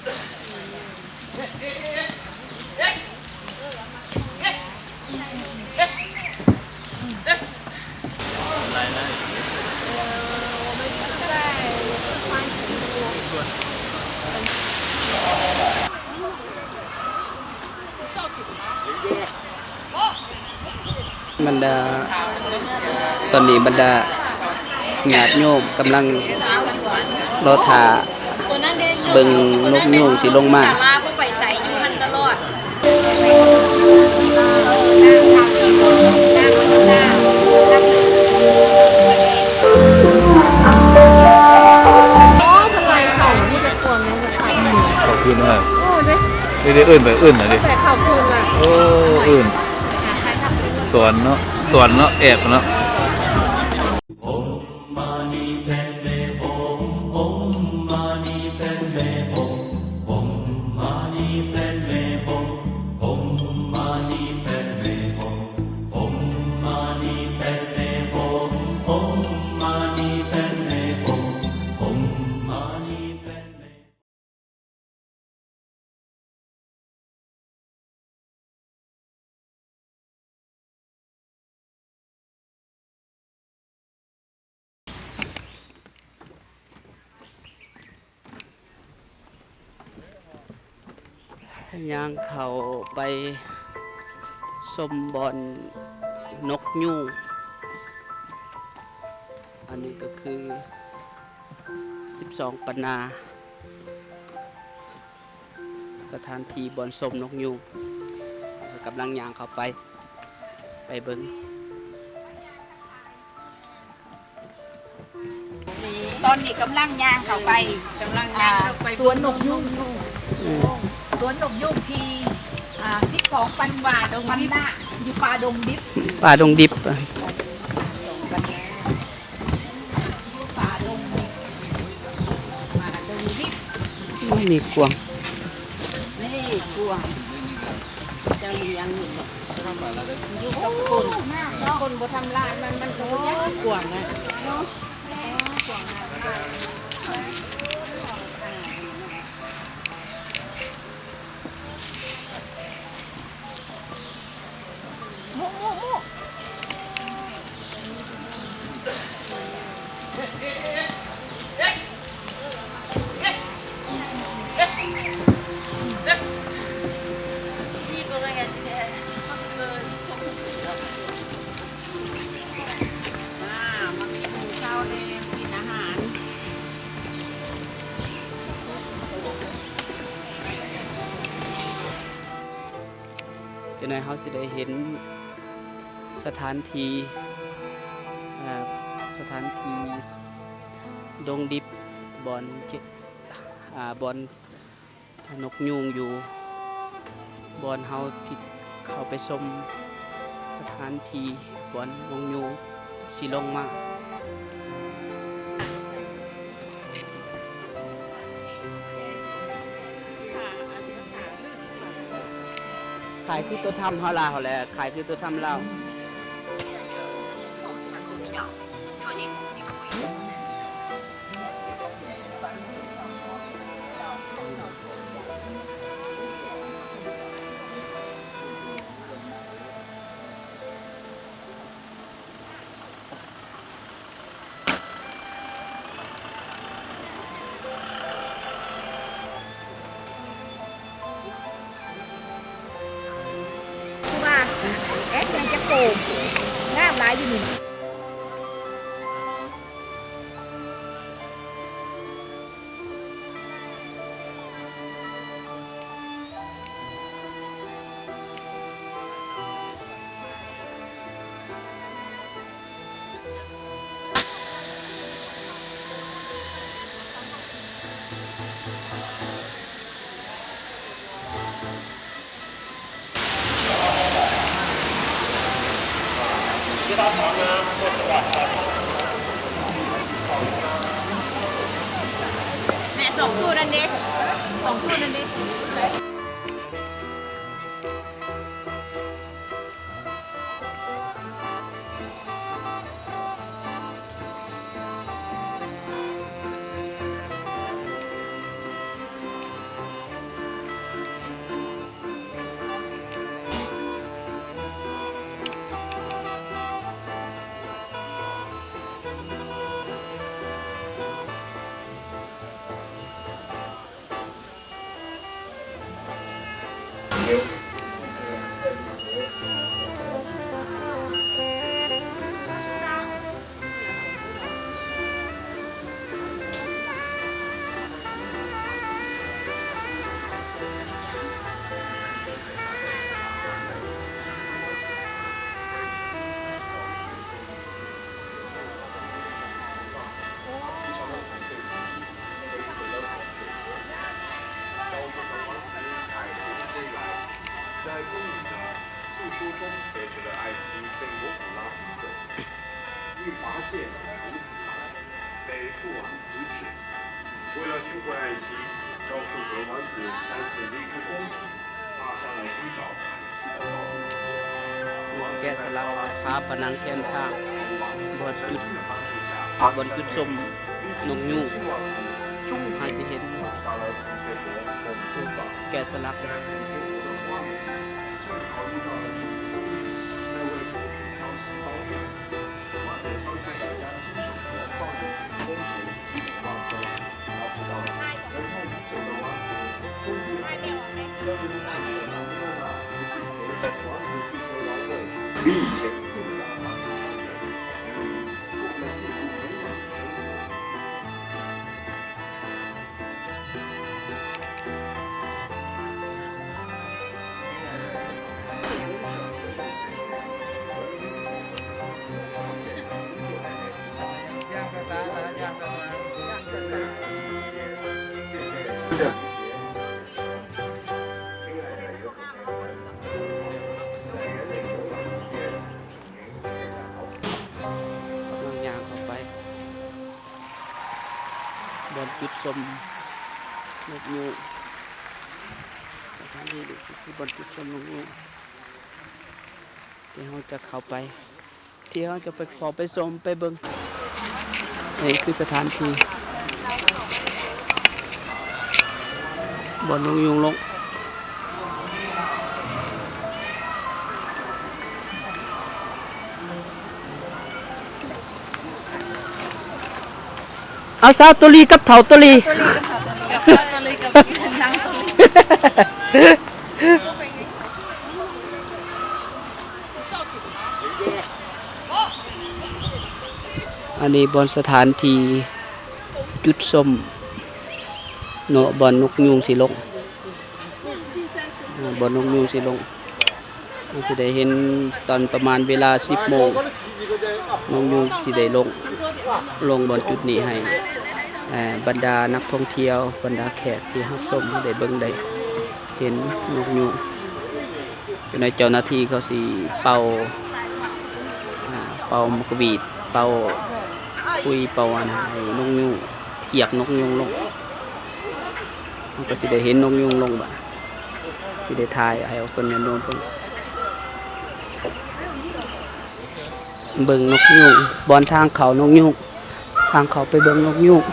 บรรดาตอนนี้บรรดาญาติโยมกำลังรอท่าเบิ่งนกยูงสิลงมาไปใส่อยู่มันตลอดขอบคุณมากได้อื่นไปอื่นหน่อยดิขอบคุณล่ะโอ้อื่นสวนเนาะสวนเนาะแอบเนาะย่างเขาไปชมบอลนกยูงอันนี้ก็คือ12ปันนาสถานที่บอลชมนกยูงกำลังย่างเขาไปเบิ้งตอนนี้กำลังย่างเข้าไปสวนนกยุ่งสวนนกยุ่งที่12 ปันวาดงมันหน้าอยู่ป่าดงดิบป่าดงดิบมีกวางนี่กวางจะเลี้ยงอยู่กับคนบ่ทำลายมันก็บ่ยังกวางนะเนาะกวางจะในเขาสิได้เห็นสถานที่ดงดิบบอนบอนนกยูงอยู่บอนเฮาที่เข้าไปชมสถานที่บอนนกยูงสิลงมาขายคือตัวทำเฮาลาเขาแหละขายคือตัวทำเรายังจะโกงงามหลายอยู่นี่แม่2 คู่นั่นดิ2 คู่นั่นดิ在公寓的诉说中得知了艾希被罗普拉逼走，欲拔剑处死他，被父王扶持。为了寻回艾希，昭素格王子单次离开宫廷，踏上了寻找艾希的道路。 แกะสลักพาผนังแคมทางบนจุดชมนกยูงอาจจะเห็นแกะสลัก比以前。 ย่างเข้าไปบนจุดชมนกยูงสถานที่นี้คือบนจุดชมนกยูงที่เราจะเข้าไปที่เราจะไปขอไปชมไปเบิ่งนี่คือสถานที่บนนกยูงลงเอาสาวตัวลีกับเถาตัวลีอันนี้บนสถานที่จุดส้มเนาะบอนนกยูงสิลงบอนนกยูงสิลงเราสิได้เห็นตอนประมาณเวลา 10 โมงนกยูงสิได้ลงบนจุดนี้ให้บรรดานักท่องเที่ยวบรรดาแขกที่รับชมได้เบิ่งได้เห็นนกยูงอยู่ในเจ้าหน้าที่เขาสิเป่ามุกบีดเป่าคุยเป่าอันให้นกยูงเหยียกนกยูงลงมันก็สิได้เห็นนกยูงลงบ่สิได้ถ่ายให้เอาคนเนี่ยลงเบิ่งนกยูงบอนทางเขานกยูงทางเขาไปเบิ่งนกยูง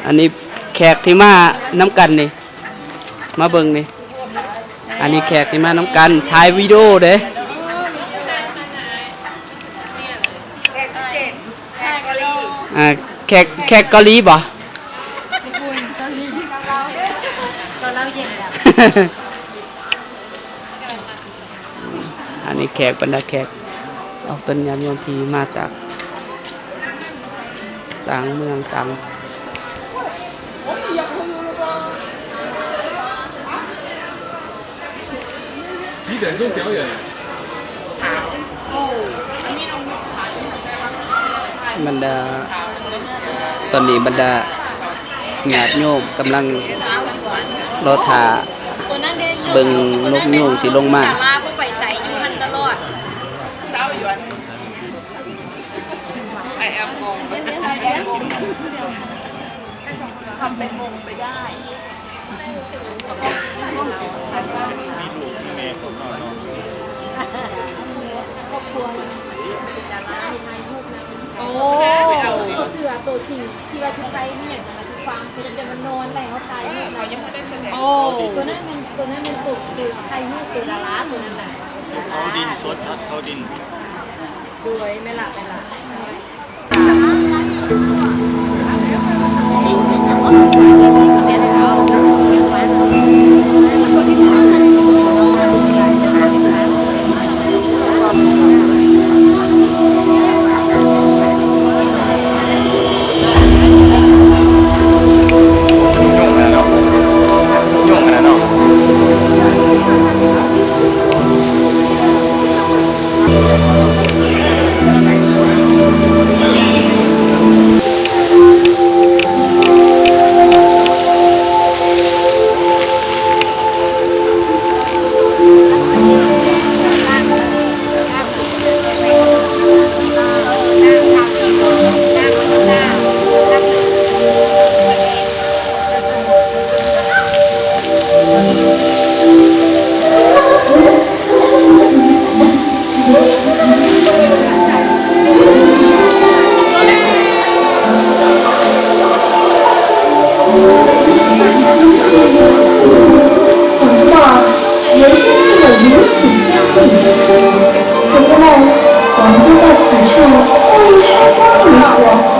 อันนี้แขกที่มาน้ำกันนี่มาเบิ่งนี่อันนี้แขกที่มาน้ำกันถ่ายวิดีโอเด้แขกเกาหลีบ่อันนี้แขกบรรดาแขกเอาต้นยำยนทีมาจากต่างเมืองต่าง几点钟表演？ บรรดาตอนนี้บรรดาญาติโยมกำลังรอท่าเบิ่งนกยูงสิลงมาไปใส่อยู่มันตลอดไอแอมงงทำเป็นงงไปได้โอ้ตัวเสือตัวสิ่งที่เราทุกใจเนี่ยคือฟังคือจะมันนอนแล้วตายเนี่ยเรายังไม่ได้แสดงโอ้ตัวนั้นเป็นตุ่ คือไทยฮู้คือดาราตัวนั้นน่ะ เขาดินชดชัดเขาดิน ด้วยไม่หลับไม่หลับ 我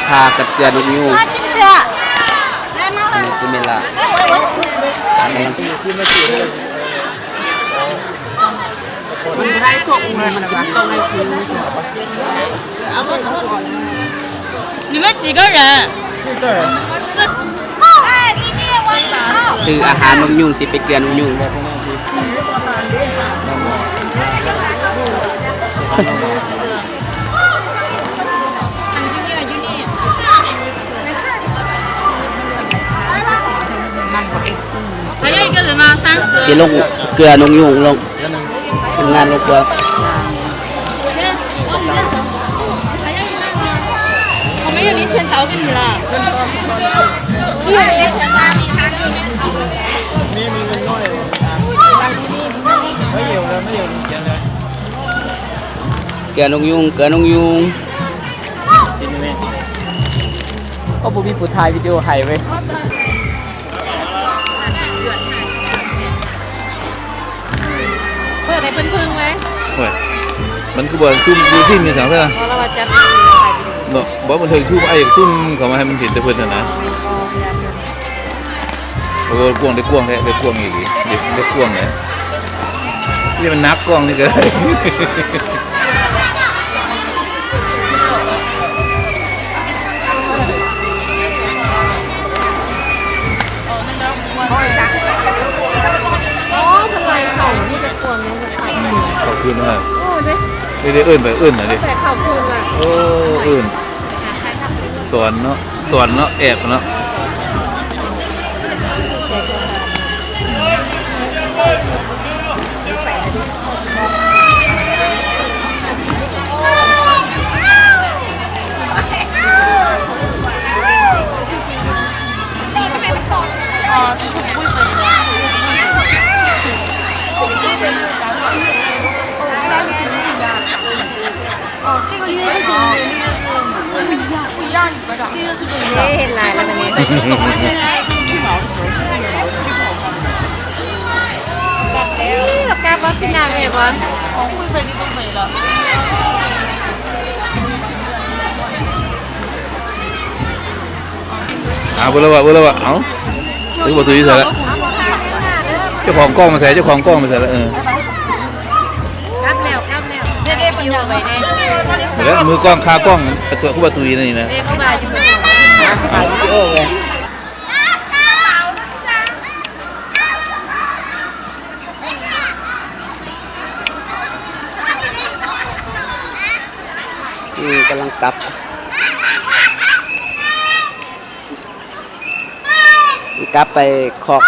พากับเกลือนกยูง มาชิมเถอะได้มา อัน เลย นี้คือเมล่า มันได้ตัวอุ้มมันกินต้องให้ซื้อ你们几个人4哎弟弟我 ซื้ออาหารนกยูงสิไปเกลือนกยูง 还有一个人吗สิลงเกลือนกยูงลงทำงานลงเกลือ 我没有零钱找给你了你有零钱吗你拿里面เกลือนกยูงเกลือนกยูงก็บ่มีผู้ถ่ายวิดีโอให้เว้ย เปิดให้เพิ่นๆไหม โอ้ยมันคือบ่ซุ่มซิ่มมีสังเท่านั้น เพราะเราจัด เนาะบ่มันถึงซุ่มไอ้ซุ่มเขามาให้มันเห็นแต่เพิ่นน่ะนะโอ้กวางได้กวางแท้ได้กวางอีกได้กวางเลยนี่มันนักกวางนี่ก็ได้ อ๋อทำไมเขานี่จะกวนมันจะขาด ขอบคุณมาก โอ้ย ได้เอิ้นไปเอิ้นน่ะดิ แต่เขาคุณล่ะ โอ้เอิ้นสอนเนาะแอบเนาะเห็นลายแล้วแบบนี้กับแก้บอสที่งานเลยบอลของคุยไปนี่ต้องไปแล้ว บ่แล้วว่ะเอ้าหรือบ่ตื้อใส่ละเจ้าของกล้องมาใส่แล้วกลับแล้วเด็กๆอยู่ไปเนี่ย แล้วมือกล้องคากล้องตัวคู่บ่ตื้อนี่นะ เด็กเข้ามาอยู่ ถ่ายวิดีโอเว้ยกำลังกลับไปคอก